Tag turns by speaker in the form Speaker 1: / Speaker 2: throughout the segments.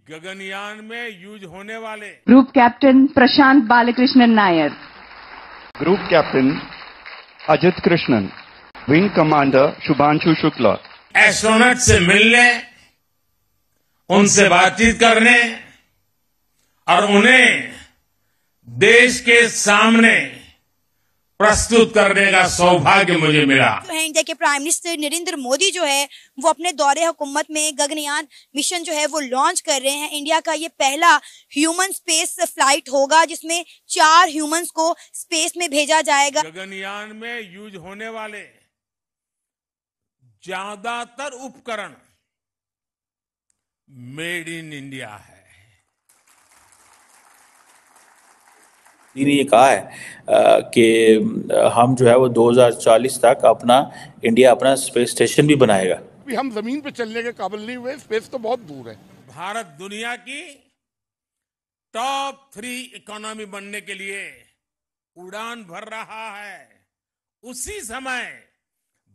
Speaker 1: गगनयान में यूज होने वाले
Speaker 2: group captain Prashanth Balakrishnan Nair,
Speaker 3: group captain Ajit Krishnan, wing commander Shubhanshu Shukla,
Speaker 1: astronaut से मिलने, उनसे बातचीत करने और उन्हें देश के सामने प्रस्तुत करने का सौभाग्य मुझे मिला।
Speaker 4: इंडिया के प्राइम मिनिस्टर नरेंद्र मोदी जो है वो अपने दौरे हुकूमत में गगनयान मिशन जो है वो लॉन्च कर रहे हैं। इंडिया का ये पहला ह्यूमन स्पेस फ्लाइट होगा जिसमें 4 ह्यूमंस को स्पेस में भेजा जाएगा।
Speaker 1: गगनयान में यूज होने वाले ज्यादातर उपकरण मेड इन इंडिया है।
Speaker 5: ने ये कहा है कि हम जो है वो 2040 तक इंडिया अपना स्पेस स्टेशन भी बनाएगा।
Speaker 6: हम जमीन पे चलने के काबिल नहीं हुए, स्पेस तो बहुत दूर है।
Speaker 1: भारत दुनिया की टॉप 3 इकोनॉमी बनने के लिए उड़ान भर रहा है। उसी समय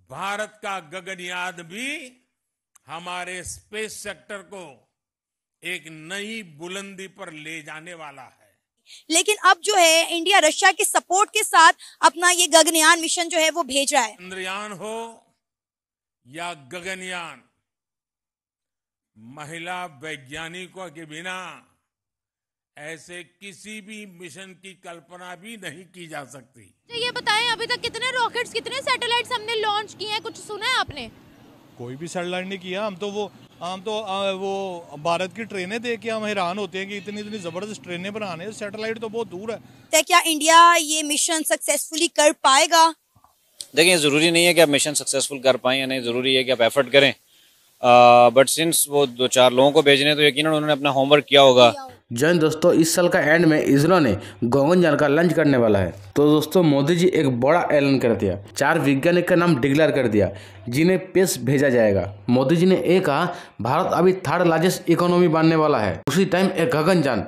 Speaker 1: भारत का गगनयान भी हमारे स्पेस सेक्टर को एक नई बुलंदी पर ले जाने वाला है।
Speaker 4: लेकिन अब जो है इंडिया रशिया के सपोर्ट के साथ अपना ये गगनयान मिशन जो है वो भेज रहा है।
Speaker 1: चंद्रयान हो या गगनयान, महिला वैज्ञानिकों के बिना ऐसे किसी भी मिशन की कल्पना भी नहीं की जा सकती।
Speaker 7: ये बताएं अभी तक कितने रॉकेट्स, कितने सैटेलाइट्स हमने लॉन्च किए हैं, कुछ सुना है आपने?
Speaker 8: कोई भी सैटेलाइट नहीं किया। हम तो वो भारत की ट्रेनें देख के हम हैरान होते हैं कि इतनी जबरदस्त ट्रेनें बनाने, सैटेलाइट तो बहुत दूर है।
Speaker 4: क्या इंडिया ये मिशन सक्सेसफुली कर पाएगा?
Speaker 9: देखिए, जरूरी नहीं है कि आप मिशन सक्सेसफुल कर पाएं या नहीं, जरूरी है कि आप एफर्ट करें। बट सिंस वो 2-4 लोगों को भेजने, तो यकीनन उन्होंने अपना होमवर्क किया होगा।
Speaker 10: जैन दोस्तों, इस साल का एंड में इसरो ने गगनयान का लॉन्च करने वाला है। तो दोस्तों, मोदी जी एक बड़ा ऐलान कर दिया। 4 वैज्ञानिक का नाम डिक्लेयर कर दिया जिन्हें स्पेस भेजा जाएगा। मोदी जी ने ये कहा, भारत अभी 3rd लार्जेस्ट इकोनॉमी बनने वाला है। उसी टाइम एक गगनयान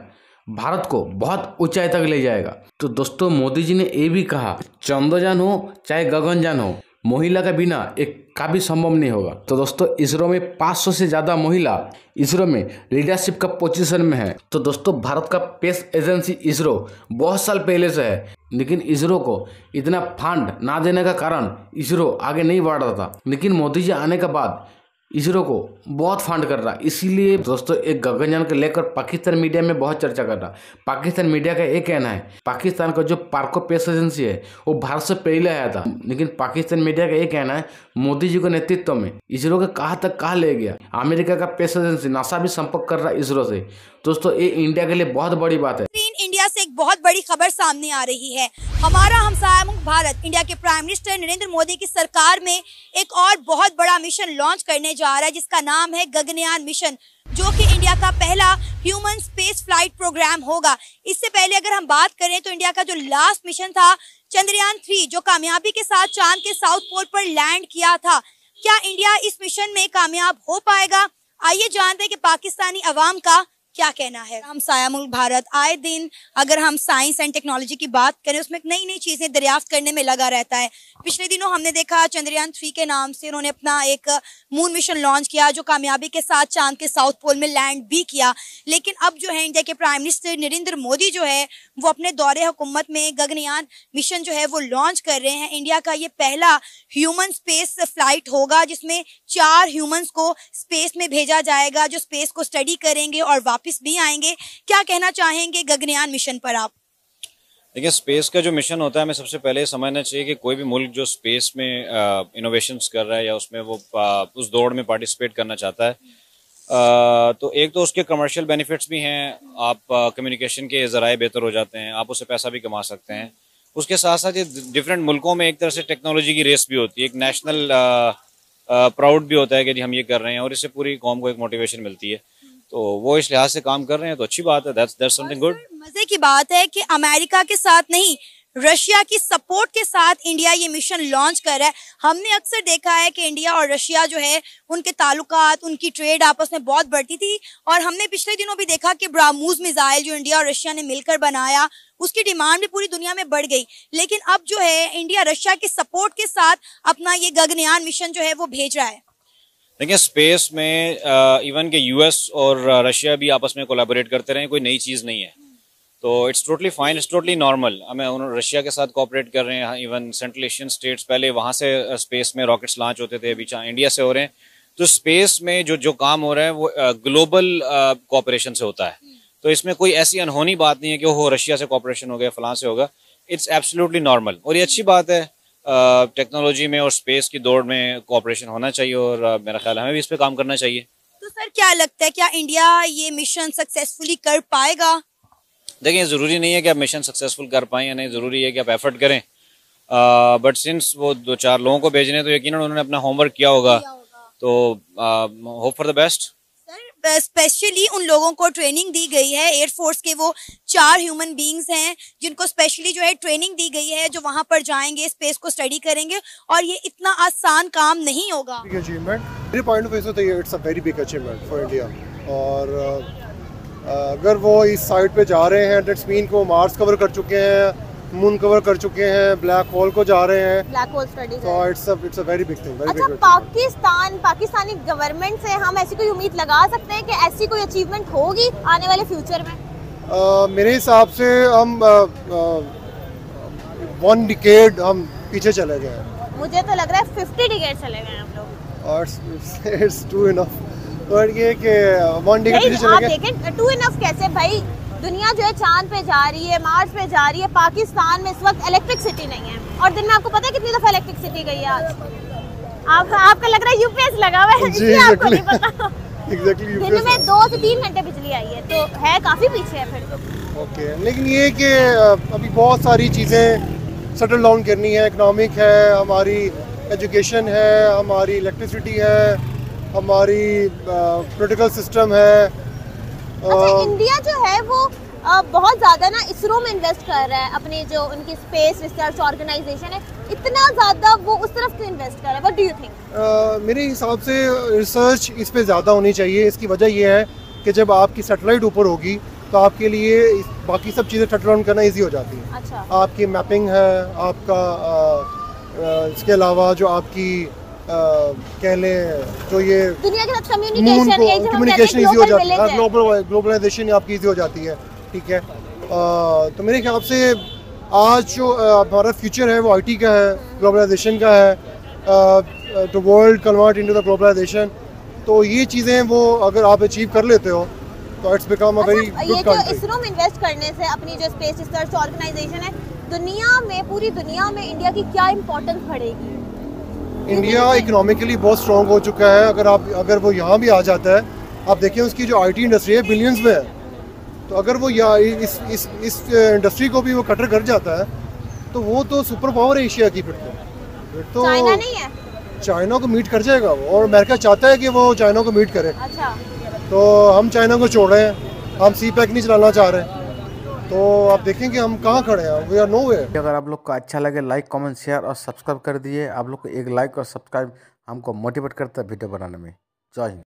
Speaker 10: भारत को बहुत ऊंचाई तक ले जाएगा। तो दोस्तों, मोदी जी ने ये भी कहा, चंद्रयान हो चाहे गगनयान हो, महिला के बिना एक कभी संभव नहीं होगा। तो दोस्तों, इसरो में 500 से ज्यादा महिला इसरो में लीडरशिप का पोजीशन में है। तो दोस्तों, भारत का स्पेस एजेंसी इसरो बहुत साल पहले से है, लेकिन इसरो को इतना फंड ना देने का कारण इसरो आगे नहीं बढ़ रहा था। लेकिन मोदी जी आने के बाद इसरो को बहुत फंड कर रहा। इसीलिए दोस्तों, एक गगनयान को लेकर पाकिस्तान मीडिया में बहुत चर्चा कर रहा। पाकिस्तान मीडिया का ये कहना है, पाकिस्तान का जो पार्को स्पेस एजेंसी है वो भारत से पहले आया था। लेकिन पाकिस्तान मीडिया का ये कहना है, मोदी जी के नेतृत्व में इसरो के कहाँ तक कहाँ ले गया। अमेरिका का स्पेस एजेंसी नासा भी संपर्क कर रहा है इसरो से। दोस्तों, ये इंडिया के लिए बहुत बड़ी बात है।
Speaker 4: इंडिया से एक बहुत बड़ी खबर सामने आ रही है। हमारा हमसाया मुल्क भारत, इंडिया के प्राइम मिनिस्टर नरेंद्र मोदी की सरकार में एक और बहुत बड़ा मिशन लॉन्च करने जा रहा है जिसका नाम है गगनयान मिशन, जो कि इंडिया का पहला ह्यूमन स्पेस फ्लाइट प्रोग्राम होगा। इससे पहले अगर हम बात करें तो इंडिया का जो लास्ट मिशन था चंद्रयान 3, जो कामयाबी के साथ चांद के साउथ पोल पर लैंड किया था, क्या इंडिया इस मिशन में कामयाब हो पाएगा? आइए जानते हैं कि पाकिस्तानी अवाम का क्या कहना है। हमसाया मुल्क भारत आए दिन अगर हम साइंस एंड टेक्नोलॉजी की बात करें, उसमें नई नई चीजें दरियाफ्त करने में लगा रहता है। पिछले दिनों हमने देखा चंद्रयान 3 के नाम से उन्होंने अपना एक मून मिशन लॉन्च किया जो कामयाबी के साथ चांद के साउथ पोल में लैंड भी किया। लेकिन अब जो है इंडिया के प्राइम मिनिस्टर नरेंद्र मोदी जो है वो अपने दौरे हुकूमत में गगनयान मिशन जो है वो लॉन्च कर रहे हैं। इंडिया का ये पहला ह्यूमन स्पेस फ्लाइट होगा जिसमें 4 ह्यूमंस को स्पेस में भेजा जाएगा, जो स्पेस को स्टडी करेंगे और वापस भी आएंगे। क्या कहना चाहेंगे गगनयान मिशन पर आप?
Speaker 9: देखिए, स्पेस का जो मिशन होता है, हमें सबसे पहले समझना चाहिए कि कोई भी मुल्क जो स्पेस में इनोवेशंस कर रहा है या उसमें वो उस दौड़ में पार्टिसिपेट करना चाहता है, तो एक तो उसके कमर्शियल बेनिफिट्स भी हैं। आप कम्युनिकेशन के ज़राए बेहतर हो जाते हैं, आप उससे पैसा भी कमा सकते हैं। उसके साथ साथ ये डिफरेंट मुल्कों में एक तरह से टेक्नोलॉजी की रेस भी होती है, एक नेशनल प्राउड भी होता है कि हम ये कर रहे हैं, और इससे पूरी कौम को एक मोटिवेशन मिलती है। तो वो इस लिहाज से काम कर रहे हैं, तो अच्छी बात है। That's something good.
Speaker 4: मजे की बात है कि अमेरिका के साथ नहीं, रशिया की सपोर्ट के साथ इंडिया ये मिशन लॉन्च कर रहा है। हमने अक्सर देखा है कि इंडिया और रशिया जो है उनके ताल्लुकात, उनकी ट्रेड आपस में बहुत बढ़ती थी, और हमने पिछले दिनों भी देखा कि ब्राह्मोस मिसाइल जो इंडिया और रशिया ने मिलकर बनाया, उसकी डिमांड भी पूरी दुनिया में बढ़ गई। लेकिन अब जो है इंडिया रशिया के सपोर्ट के साथ अपना ये गगनयान मिशन जो है वो भेज रहा है।
Speaker 9: देखिए स्पेस में इवन के यूएस और रशिया भी आपस में कोलैबोरेट करते रहे, कोई नई चीज़ नहीं है। तो it's totally fine, it's totally normal. हमें उन्होंने रशिया के साथ कोऑपरेट कर रहे हैं, इवन सेंट्रल एशियन स्टेट्स पहले वहाँ से स्पेस में रॉकेट्स लॉन्च होते थे, अभी इंडिया से हो रहे हैं। तो स्पेस में जो काम हो रहा है वो ग्लोबल कोऑपरेशन से होता है। तो इसमें कोई ऐसी अनहोनी बात नहीं है कि वो रशिया से कोऑपरेशन हो गया, फलां से होगा। इट्स एब्सोल्युटली नॉर्मल और ये अच्छी बात है। टेक्नोलॉजी में और स्पेस की दौड़ में कोऑपरेशन होना चाहिए और मेरा ख्याल है हमें भी इस पे काम करना चाहिए।
Speaker 4: तो सर क्या लगता है, क्या इंडिया ये मिशन सक्सेसफुली कर पाएगा?
Speaker 9: देखिए ज़रूरी नहीं है कि आप मिशन सक्सेसफुल कर पाएं या नहीं, ज़रूरी है कि आप एफर्ट करें। बट सिंस वो 2-4 लोगों को भेजने तो यकीनन उन्होंने अपना होमवर्क किया होगा, तो hope for the best.
Speaker 4: Sir specially उन लोगों को ट्रेनिंग दी गई है, एयरफोर्स के वो 4 ह्यूमन बींग्स हैं जिनको स्पेशली जो है ट्रेनिंग दी गई है, जो वहां पर जाएंगे, स्पेस को स्टडी करेंगे, और ये इतना आसान काम नहीं होगा।
Speaker 11: मेरे पॉइंट ऑफ व्यू से it's a very big achievement for India. और अगर वो इस साइड पे जा रहे हैं, दैट्स मीन को मार्स कवर कर चुके हैं, मून कवर कर चुके हैं, ब्लैक होल को जा रहे हैं,
Speaker 7: ब्लैक होल स्टडी।
Speaker 11: तो it's a very big thing.
Speaker 7: अच्छा, पाकिस्तानी गवर्नमेंट से हम ऐसी कोई उम्मीद लगा सकते हैं कि ऐसी कोई अचीवमेंट होगी आने वाले फ्यूचर में?
Speaker 11: मेरे हिसाब से हम 1 डिकेड हम पीछे चले गए हैं।
Speaker 7: मुझे तो लग रहा है 50 डिकेड चले गए हम लोग।
Speaker 11: और इट्स टू इनफ। और ये कि 1 डिकेड पीछे चले गए।
Speaker 7: आप देखें टू इनफ कैसे भाई, दुनिया जो है चांद पे जा रही है, मार्स पे जा रही है, पाकिस्तान में इस वक्त इलेक्ट्रिसिटी नहीं है, और दिन में आपको पता है कितनी दफा इलेक्ट्रिसिटी गई है आज? आपका लग रहा है यूपीएस लगा हुआ है, इसलिए आपको नहीं पता।
Speaker 11: Exactly,
Speaker 7: दिन में 2 से 3 घंटे बिजली आई है, तो है काफी पीछे है फिर तो।
Speaker 11: ओके, लेकिन ये कि अभी बहुत सारी चीज़ें सेटल डाउन करनी है। इकोनॉमिक है, हमारी एजुकेशन है, हमारी इलेक्ट्रिसिटी है, हमारी पॉलिटिकल सिस्टम है।
Speaker 7: अच्छा, इंडिया जो है वो बहुत ज़्यादा ना इसरो में इन्वेस्ट कर रहा है, अपनी जो उनकी स्पेस रिसर्च ऑर्गेनाइजेशन है, इतना ज़्यादा वो उस तरफ क्यों इन्वेस्ट कर रहा है? What do you think?
Speaker 11: मेरे हिसाब से रिसर्च इस पे ज़्यादा होनी चाहिए। इसकी वजह ये है कि जब आपकी सैटेलाइट ऊपर होगी तो आपके लिए बाकी सब चीज़ें सेटल डाउन करना ईजी हो जाती है।
Speaker 7: अच्छा।
Speaker 11: आपकी मैपिंग है, आपका इसके अलावा जो आपकी कह लें जो ये
Speaker 7: दुनिया के साथ कम्युनिकेशन
Speaker 11: ईजी हो जाती है, ग्लोबलाइजेशन आपकी ईजी हो जाती है। ठीक है, तो मेरे ख्याल से आज जो हमारा फ्यूचर है वो आईटी का है, ग्लोबलाइजेशन का है, to world convert into the globalization. तो ये चीज़ें वो अगर आप अचीव कर लेते हो तो it's become a very good country.
Speaker 7: ये जो इसरो में इन्वेस्ट करने से अपनी जो स्पेस रिसर्च ऑर्गेनाइजेशन है, दुनिया में, पूरी दुनिया में इंडिया की क्या इम्पोर्टेंस बढ़ेगी?
Speaker 11: इंडिया इकोनॉमिकली बहुत स्ट्रॉन्ग हो चुका है। अगर वो यहाँ भी आ जाता है, आप देखिए उसकी जो आईटी इंडस्ट्री है बिलियंस में है, तो अगर वो इस इंडस्ट्री को भी वो कटर कर जाता है तो वो तो सुपर पावर है एशिया की। फिर तो
Speaker 7: चाइना नहीं है,
Speaker 11: चाइना को मीट कर जाएगा वो, और अमेरिका चाहता है कि वो चाइना को मीट करे।
Speaker 7: अच्छा,
Speaker 11: तो हम चाइना को छोड़ रहे हैं, हम सी पैक नहीं चलाना चाह रहे हैं, तो आप देखेंगे हम कहाँ खड़े हैं, वी आर नो वे।
Speaker 10: अगर आप लोग को अच्छा लगे लाइक कमेंट शेयर और सब्सक्राइब कर दिए। आप लोग को एक लाइक और सब्सक्राइब हमको मोटिवेट करता है वीडियो बनाने में। जय हिंद।